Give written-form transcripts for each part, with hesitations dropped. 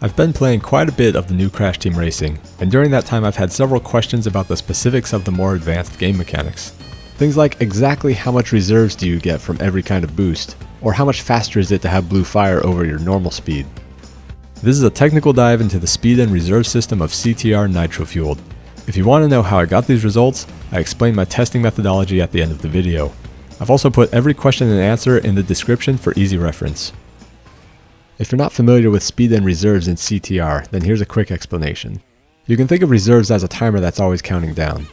I've been playing quite a bit of the new Crash Team Racing, and during that time I've had several questions about the specifics of the more advanced game mechanics. Things like exactly how much reserves do you get from every kind of boost, or how much faster is it to have blue fire over your normal speed. This is a technical dive into the speed and reserve system of CTR nitro fueled. If you want to know how I got these results, I explain my testing methodology at the end of the video. I've also put every question and answer in the description for easy reference. If you're not familiar with speed and reserves in CTR, then here's a quick explanation. You can think of reserves as a timer that's always counting down.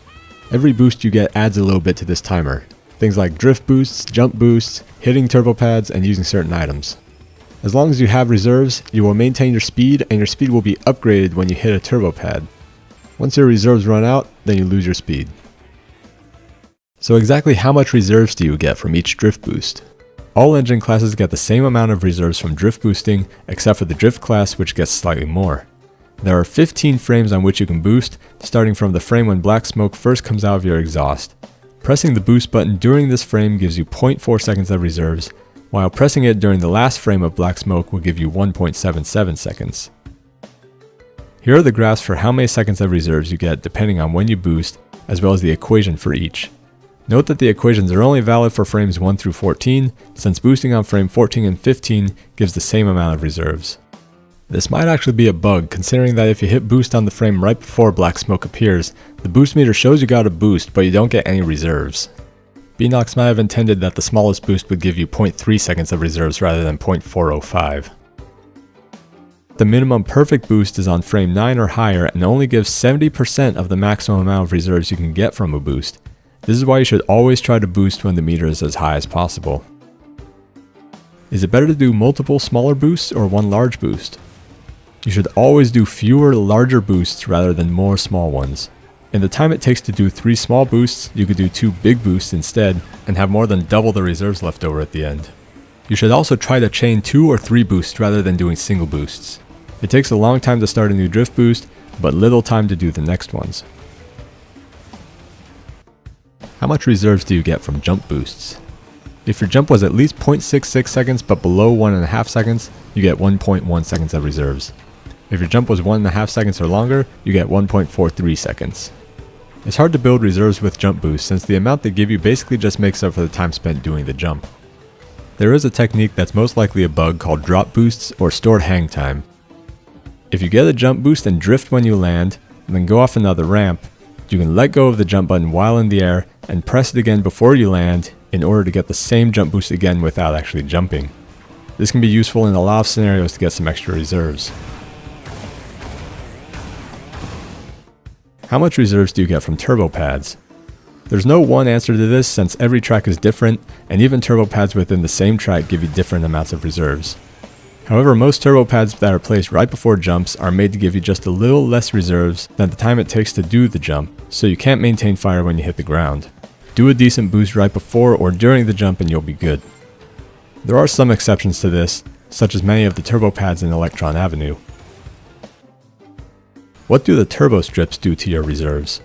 Every boost you get adds a little bit to this timer. Things like drift boosts, jump boosts, hitting turbo pads, and using certain items. As long as you have reserves, you will maintain your speed, and your speed will be upgraded when you hit a turbo pad. Once your reserves run out, then you lose your speed. So exactly how much reserves do you get from each drift boost? All engine classes get the same amount of reserves from drift boosting, except for the drift class, which gets slightly more. There are 15 frames on which you can boost, starting from the frame when black smoke first comes out of your exhaust. Pressing the boost button during this frame gives you 0.4 seconds of reserves, while pressing it during the last frame of black smoke will give you 1.77 seconds. Here are the graphs for how many seconds of reserves you get depending on when you boost, as well as the equation for each. Note that the equations are only valid for frames 1 through 14, since boosting on frame 14 and 15 gives the same amount of reserves. This might actually be a bug, considering that if you hit boost on the frame right before black smoke appears, the boost meter shows you got a boost, but you don't get any reserves. Beanox might have intended that the smallest boost would give you 0.3 seconds of reserves rather than 0.405. The minimum perfect boost is on frame 9 or higher and only gives 70% of the maximum amount of reserves you can get from a boost. This is why you should always try to boost when the meter is as high as possible. Is it better to do multiple smaller boosts or one large boost? You should always do fewer larger boosts rather than more small ones. In the time it takes to do 3 small boosts, you could do 2 big boosts instead and have more than double the reserves left over at the end. You should also try to chain 2 or 3 boosts rather than doing single boosts. It takes a long time to start a new drift boost, but little time to do the next ones. How much reserves do you get from jump boosts? If your jump was at least 0.66 seconds but below 1.5 seconds, you get 1.1 seconds of reserves. If your jump was 1.5 seconds or longer, you get 1.43 seconds. It's hard to build reserves with jump boosts since the amount they give you basically just makes up for the time spent doing the jump. There is a technique that's most likely a bug called drop boosts or stored hang time. If you get a jump boost and drift when you land, and then go off another ramp, you can let go of the jump button while in the air and press it again before you land in order to get the same jump boost again without actually jumping. This can be useful in a lot of scenarios to get some extra reserves. How much reserves do you get from turbo pads? There's no one answer to this since every track is different, and even turbo pads within the same track give you different amounts of reserves. However, most turbo pads that are placed right before jumps are made to give you just a little less reserves than the time it takes to do the jump, so you can't maintain fire when you hit the ground. Do a decent boost right before or during the jump and you'll be good. There are some exceptions to this, such as many of the turbo pads in Electron Avenue. What do the turbo strips do to your reserves?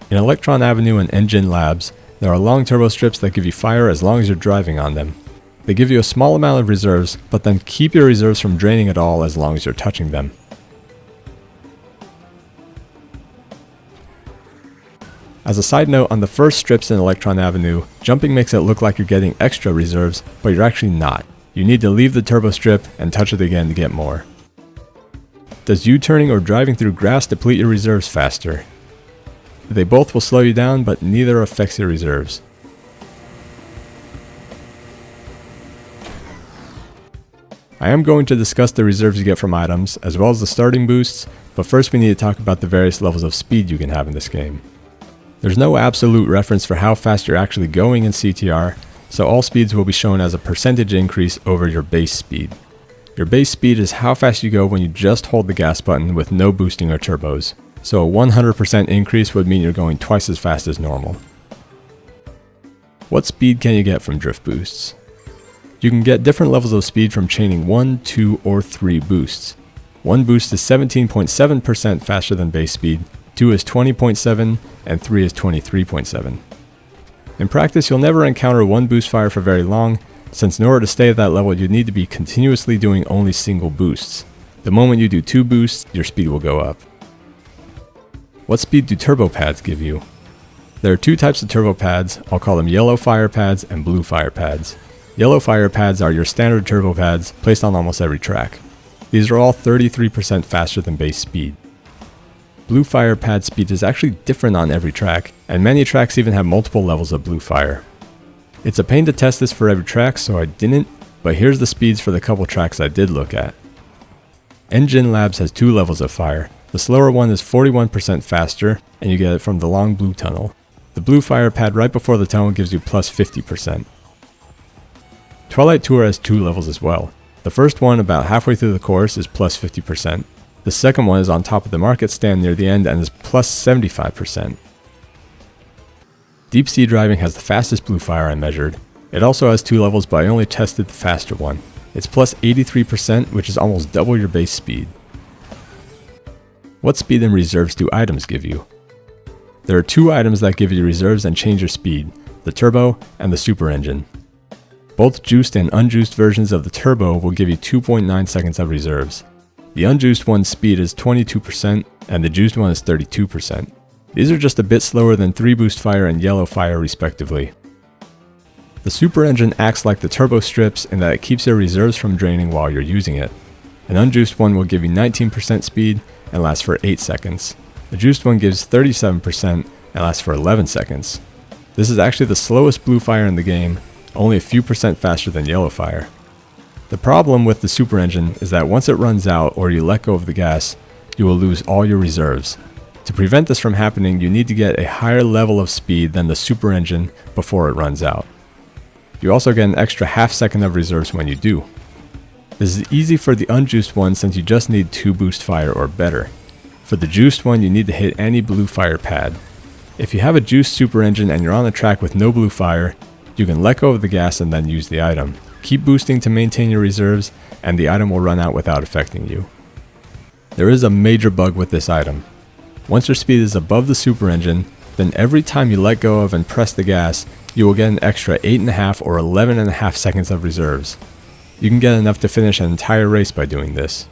In Electron Avenue and Engine Labs, there are long turbo strips that give you fire as long as you're driving on them. They give you a small amount of reserves, but then keep your reserves from draining at all as long as you're touching them. As a side note, on the first strips in Electron Avenue, jumping makes it look like you're getting extra reserves, but you're actually not. You need to leave the turbo strip and touch it again to get more. Does U-turning or driving through grass deplete your reserves faster? They both will slow you down, but neither affects your reserves. I am going to discuss the reserves you get from items, as well as the starting boosts, but first we need to talk about the various levels of speed you can have in this game. There's no absolute reference for how fast you're actually going in CTR, so all speeds will be shown as a percentage increase over your base speed. Your base speed is how fast you go when you just hold the gas button with no boosting or turbos, so a 100% increase would mean you're going twice as fast as normal. What speed can you get from drift boosts? You can get different levels of speed from chaining 1, 2, or 3 boosts. One boost is 17.7% faster than base speed, 2 is 20.7, and 3 is 23.7. In practice, you'll never encounter one boost fire for very long, since in order to stay at that level, you need to be continuously doing only single boosts. The moment you do 2 boosts, your speed will go up. What speed do turbo pads give you? There are 2 types of turbo pads. I'll call them yellow fire pads and blue fire pads. Yellow fire pads are your standard turbo pads placed on almost every track. These are all 33% faster than base speed. Blue fire pad speed is actually different on every track, and many tracks even have multiple levels of blue fire. It's a pain to test this for every track, so I didn't, but here's the speeds for the couple tracks I did look at. Engine Labs has 2 levels of fire. The slower one is 41% faster, and you get it from the long blue tunnel. The blue fire pad right before the tunnel gives you plus 50%. Twilight Tour has 2 levels as well. The first one, about halfway through the course, is plus 50%. The second one is on top of the market stand near the end and is plus 75%. Deep Sea Driving has the fastest blue fire I measured. It also has 2 levels, but I only tested the faster one. It's plus 83%, which is almost double your base speed. What speed and reserves do items give you? There are 2 items that give you reserves and change your speed, the turbo and the super engine. Both juiced and unjuiced versions of the turbo will give you 2.9 seconds of reserves. The unjuiced one's speed is 22% and the juiced one is 32%. These are just a bit slower than 3 boost fire and yellow fire respectively. The super engine acts like the turbo strips in that it keeps your reserves from draining while you're using it. An unjuiced one will give you 19% speed and lasts for 8 seconds. The juiced one gives 37% and lasts for 11 seconds. This is actually the slowest blue fire in the game, only a few percent faster than yellow fire. The problem with the super engine is that once it runs out or you let go of the gas, you will lose all your reserves. To prevent this from happening, you need to get a higher level of speed than the super engine before it runs out. You also get an extra half second of reserves when you do. This is easy for the unjuiced one since you just need 2 boost fire or better. For the juiced one, you need to hit any blue fire pad. If you have a juiced super engine and you're on a track with no blue fire, you can let go of the gas and then use the item. Keep boosting to maintain your reserves, and the item will run out without affecting you. There is a major bug with this item. Once your speed is above the super engine, then every time you let go of and press the gas, you will get an extra 8.5 or 11.5 seconds of reserves. You can get enough to finish an entire race by doing this.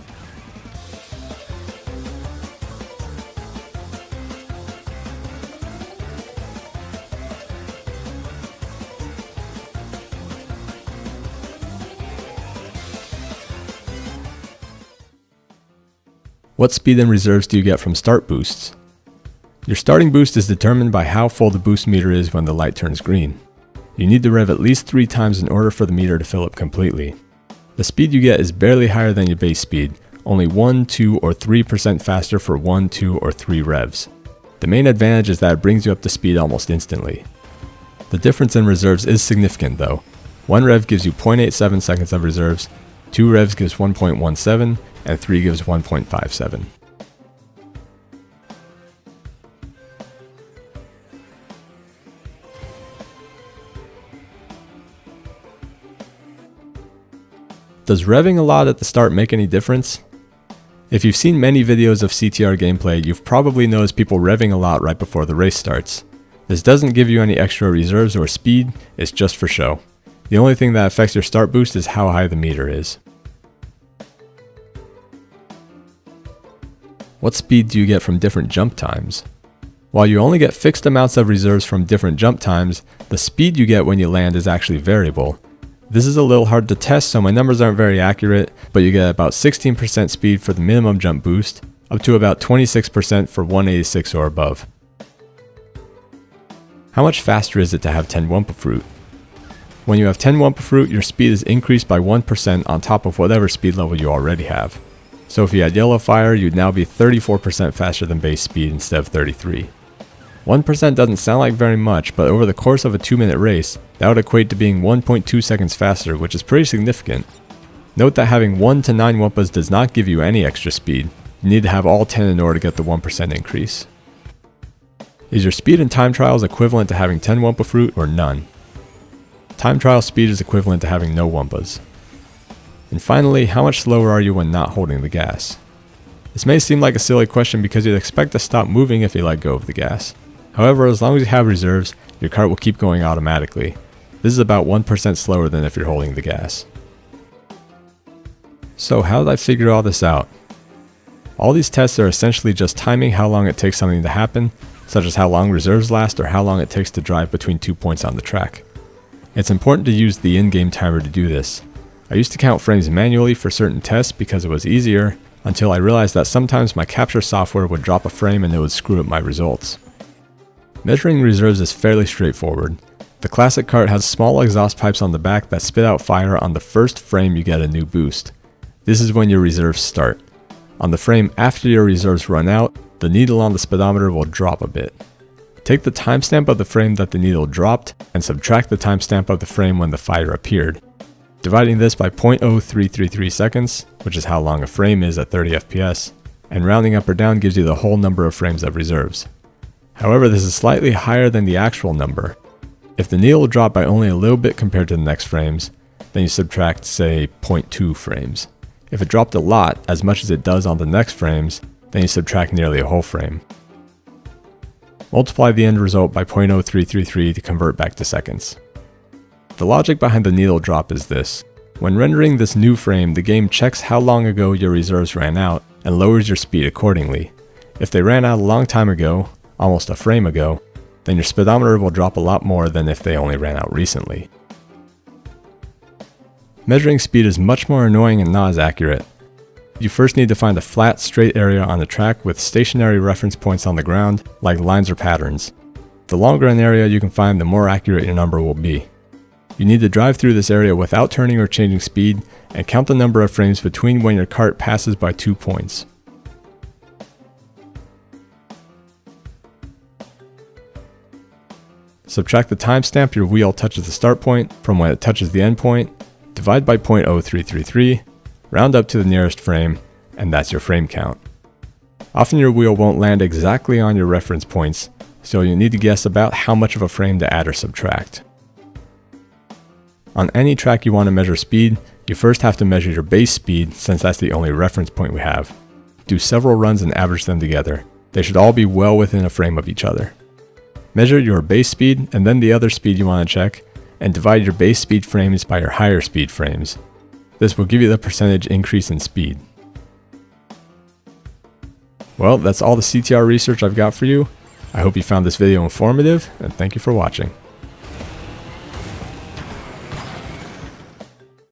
What speed and reserves do you get from start boosts? Your starting boost is determined by how full the boost meter is when the light turns green. You need to rev at least 3 times in order for the meter to fill up completely. The speed you get is barely higher than your base speed, only 1, 2, or 3% faster for 1, 2, or 3 revs. The main advantage is that it brings you up to speed almost instantly. The difference in reserves is significant though. 1 rev gives you 0.87 seconds of reserves, 2 revs gives 1.17, and 3 gives 1.57. Does revving a lot at the start make any difference? If you've seen many videos of CTR gameplay, you've probably noticed people revving a lot right before the race starts. This doesn't give you any extra reserves or speed, it's just for show. The only thing that affects your start boost is how high the meter is. What speed do you get from different jump times? While you only get fixed amounts of reserves from different jump times, the speed you get when you land is actually variable. This is a little hard to test, so my numbers aren't very accurate, but you get about 16% speed for the minimum jump boost, up to about 26% for 186 or above. How much faster is it to have 10 Wumpa Fruit? When you have 10 Wumpa Fruit, your speed is increased by 1% on top of whatever speed level you already have. So if you had yellow fire, you'd now be 34% faster than base speed instead of 33. 1% doesn't sound like very much, but over the course of a 2-minute race, that would equate to being 1.2 seconds faster, which is pretty significant. Note that having 1 to 9 Wumpas does not give you any extra speed. You need to have all 10 in order to get the 1% increase. Is your speed in time trials equivalent to having 10 Wumpa Fruit or none? Time trial speed is equivalent to having no Wumpas. And finally, how much slower are you when not holding the gas? This may seem like a silly question because you'd expect to stop moving if you let go of the gas. However, as long as you have reserves, your cart will keep going automatically. This is about 1% slower than if you're holding the gas. So how did I figure all this out? All these tests are essentially just timing how long it takes something to happen, such as how long reserves last or how long it takes to drive between 2 points on the track. It's important to use the in-game timer to do this. I used to count frames manually for certain tests because it was easier, until I realized that sometimes my capture software would drop a frame and it would screw up my results. Measuring reserves is fairly straightforward. The classic cart has small exhaust pipes on the back that spit out fire on the first frame you get a new boost. This is when your reserves start. On the frame after your reserves run out, the needle on the speedometer will drop a bit. Take the timestamp of the frame that the needle dropped and subtract the timestamp of the frame when the fire appeared. Dividing this by 0.0333 seconds, which is how long a frame is at 30 FPS, and rounding up or down gives you the whole number of frames of reserves. However, this is slightly higher than the actual number. If the needle dropped by only a little bit compared to the next frames, then you subtract, say, 0.2 frames. If it dropped a lot, as much as it does on the next frames, then you subtract nearly a whole frame. Multiply the end result by 0.0333 to convert back to seconds. The logic behind the needle drop is this. When rendering this new frame, the game checks how long ago your reserves ran out and lowers your speed accordingly. If they ran out a long time ago, almost a frame ago, then your speedometer will drop a lot more than if they only ran out recently. Measuring speed is much more annoying and not as accurate. You first need to find a flat, straight area on the track with stationary reference points on the ground, like lines or patterns. The longer an area you can find, the more accurate your number will be. You need to drive through this area without turning or changing speed, and count the number of frames between when your cart passes by 2 points. Subtract the timestamp your wheel touches the start point from when it touches the end point, divide by 0.0333, round up to the nearest frame, and that's your frame count. Often your wheel won't land exactly on your reference points, so you need to guess about how much of a frame to add or subtract. On any track you want to measure speed, you first have to measure your base speed since that's the only reference point we have. Do several runs and average them together. They should all be well within a frame of each other. Measure your base speed and then the other speed you want to check, and divide your base speed frames by your higher speed frames. This will give you the percentage increase in speed. Well, that's all the CTR research I've got for you. I hope you found this video informative, and thank you for watching.